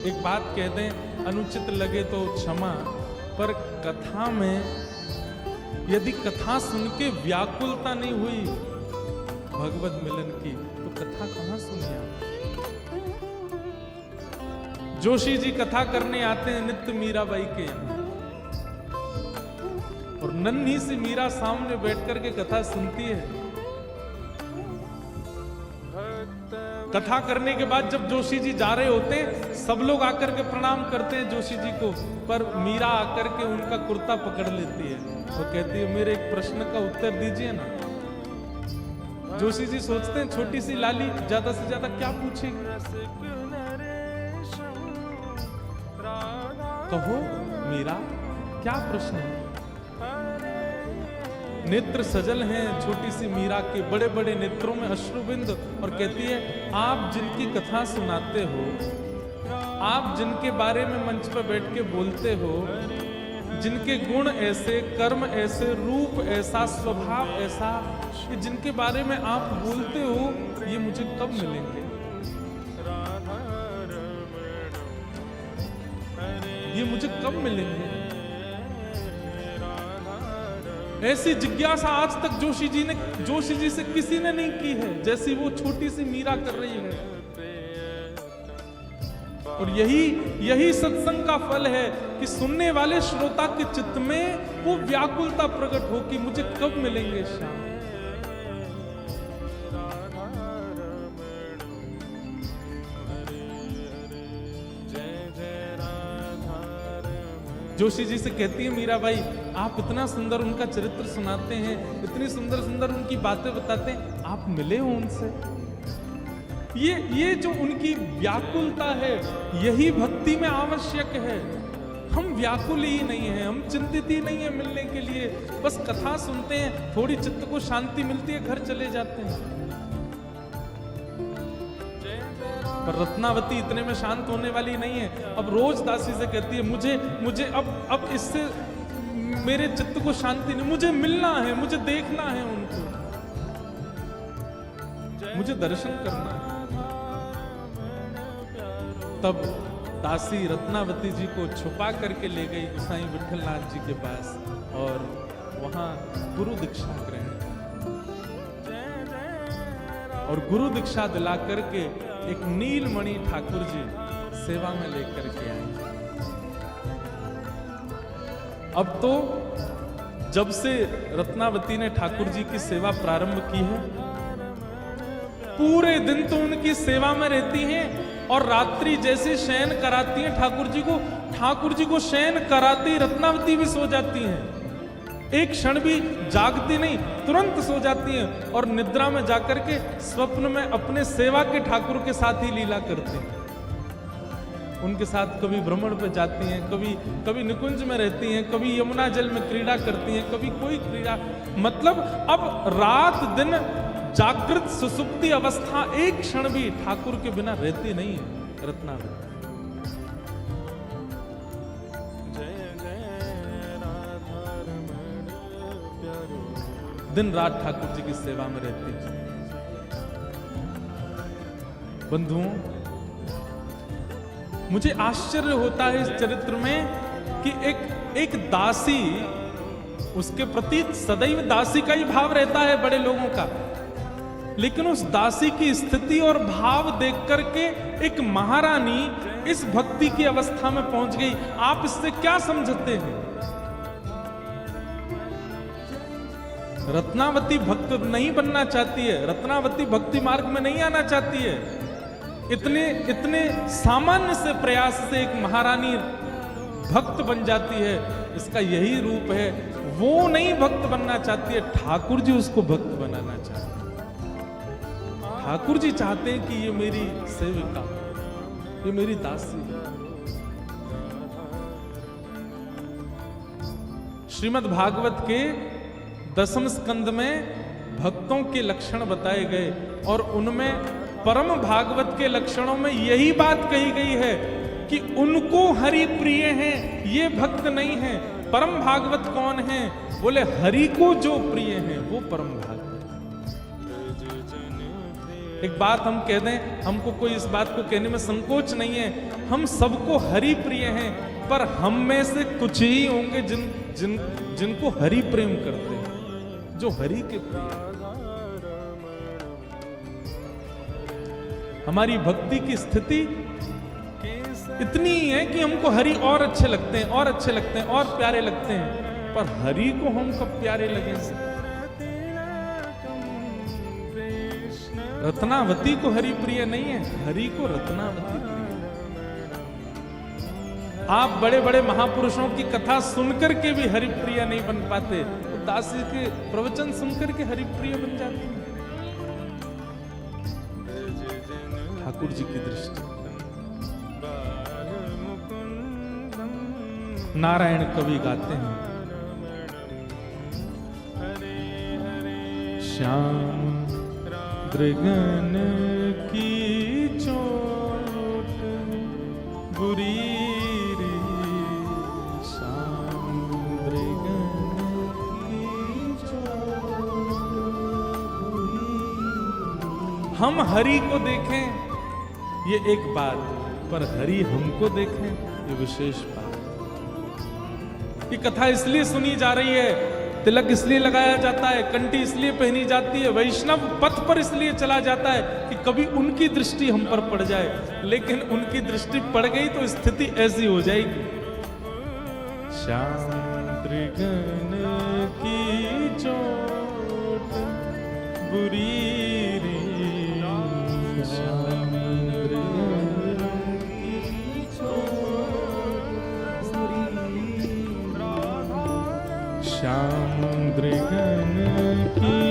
एक बात कह दें, अनुचित लगे तो क्षमा, पर कथा में यदि कथा सुन के व्याकुलता नहीं हुई भगवत मिलन की, तो कथा कहां सुनी आप? जोशी जी कथा करने आते हैं नित्य मीराबाई के यहां, और नन्ही सी मीरा सामने बैठ करके कथा सुनती है। कथा करने के बाद जब जोशी जी जा रहे होते हैं, सब लोग आकर के प्रणाम करते हैं जोशी जी को, पर मीरा आकर के उनका कुर्ता पकड़ लेती है और कहती है मेरे एक प्रश्न का उत्तर दीजिए ना। जोशी जी सोचते हैं छोटी सी लाली ज्यादा से ज्यादा क्या पूछेगी, कहो मीरा क्या प्रश्न है। नेत्र सजल हैं छोटी सी मीरा के, बड़े बड़े नेत्रों में अश्रुबिंद, और कहती है आप जिनकी कथा सुनाते हो, आप जिनके बारे में मंच पर बैठ के बोलते हो, जिनके गुण ऐसे, कर्म ऐसे, रूप ऐसा, स्वभाव ऐसा, कि जिनके बारे में आप बोलते हो, ये मुझे कब मिलेंगे, ये मुझे कब मिलेंगे। ऐसी जिज्ञासा आज तक जोशी जी से किसी ने नहीं की है जैसी वो छोटी सी मीरा कर रही है। और यही सत्संग का फल है कि सुनने वाले श्रोता के चित्त में वो व्याकुलता प्रकट हो कि मुझे कब मिलेंगे श्याम। जोशी जी से कहती है मीराबाई, आप इतना सुंदर उनका चरित्र सुनाते हैं, इतनी सुंदर सुंदर उनकी बातें बताते हैं, आप मिले हो उनसे। ये जो उनकी व्याकुलता है, यही भक्ति में आवश्यक है। हम व्याकुल ही नहीं हैं, हम चिंतित ही नहीं है मिलने के लिए, बस कथा सुनते हैं, थोड़ी चित्त को शांति मिलती है, घर चले जाते हैं। पर रत्नावती इतने में शांत होने वाली नहीं है। अब रोज दासी से कहती है मुझे अब इससे मेरे चित्त को शांति नहीं, मुझे मिलना है, मुझे देखना है उनको, मुझे दर्शन करना है। तब दासी रत्नावती जी को छुपा करके ले गई गोसाई विठलनाथ जी के पास, और वहां गुरु दीक्षा ग्रहण, और गुरु दीक्षा दिला करके एक नीलमणि ठाकुर जी सेवा में लेकर के आए। अब तो जब से रत्नावती ने ठाकुर जी की सेवा प्रारंभ की है, पूरे दिन तो उनकी सेवा में रहती हैं, और रात्रि जैसे शयन कराती हैं ठाकुर जी को शयन कराती रत्नावती भी सो जाती हैं। एक क्षण भी जागती नहीं, तुरंत सो जाती हैं, और निद्रा में जाकर के स्वप्न में अपने सेवा के ठाकुर के साथ ही लीला करती हैं। उनके साथ कभी भ्रमण पे जाती हैं, कभी निकुंज में रहती हैं, कभी यमुना जल में क्रीड़ा करती हैं, कभी कोई क्रीड़ा, मतलब अब रात दिन जागृत सुसुप्ति अवस्था एक क्षण भी ठाकुर के बिना रहती नहीं है रत्नावती। दिन रात ठाकुर जी की सेवा में रहती है। बंधुओं, मुझे आश्चर्य होता है इस चरित्र में कि एक दासी, उसके प्रति सदैव दासी का ही भाव रहता है बड़े लोगों का, लेकिन उस दासी की स्थिति और भाव देख करके एक महारानी इस भक्ति की अवस्था में पहुंच गई। आप इससे क्या समझते हैं? रत्नावती भक्त नहीं बनना चाहती है, रत्नावती भक्ति मार्ग में नहीं आना चाहती है। इतने सामान्य से प्रयास से एक महारानी भक्त बन जाती है, इसका यही रूप है। वो नहीं भक्त बनना चाहती है, ठाकुर जी उसको भक्त बनाना चाहते हैं। ठाकुर जी चाहते हैं कि ये मेरी सेविका, ये मेरी दासी है। श्रीमद् भागवत के 10वें स्कंद में भक्तों के लक्षण बताए गए, और उनमें परम भागवत के लक्षणों में यही बात कही गई है कि उनको हरि प्रिय हैं, ये भक्त नहीं है। परम भागवत कौन है? बोले हरि को जो प्रिय हैं वो परम भागवत। एक बात हम कह दें, हमको कोई इस बात को कहने में संकोच नहीं है, हम सबको हरि प्रिय हैं, पर हम में से कुछ ही होंगे जिनको हरि प्रेम करते हैं, जो हरि के प्रिय हैं। हमारी भक्ति की स्थिति इतनी ही है कि हमको हरि और अच्छे लगते हैं, और अच्छे लगते हैं, और प्यारे लगते हैं, पर हरि को हम कब प्यारे लगेंगे? रत्नावती को हरि प्रिय नहीं है, हरि को रत्नावती प्रिय है। आप बड़े बड़े महापुरुषों की कथा सुनकर के भी हरि प्रिय नहीं बन पाते, तो दास जी के प्रवचन सुनकर के हरि प्रिय बन जाते हैं। ठाकुर जी की दृष्टि। नारायण कवि गाते हैं, श्याम दृगन की चोट बुरी रे, श्याम दृगन की चोट बुरी। हम हरि को देखें ये एक बात, पर हरि हमको देखें ये विशेष बात। ये कथा इसलिए सुनी जा रही है, तिलक इसलिए लगाया जाता है, कंठी इसलिए पहनी जाती है, वैष्णव पथ पर इसलिए चला जाता है कि कभी उनकी दृष्टि हम पर पड़ जाए, लेकिन उनकी दृष्टि पड़ गई तो स्थिति ऐसी हो जाएगी। श्याम दृगन की चोट बुरी रे, श्याम दृगन की चोट बुरी, श्याम दृगन की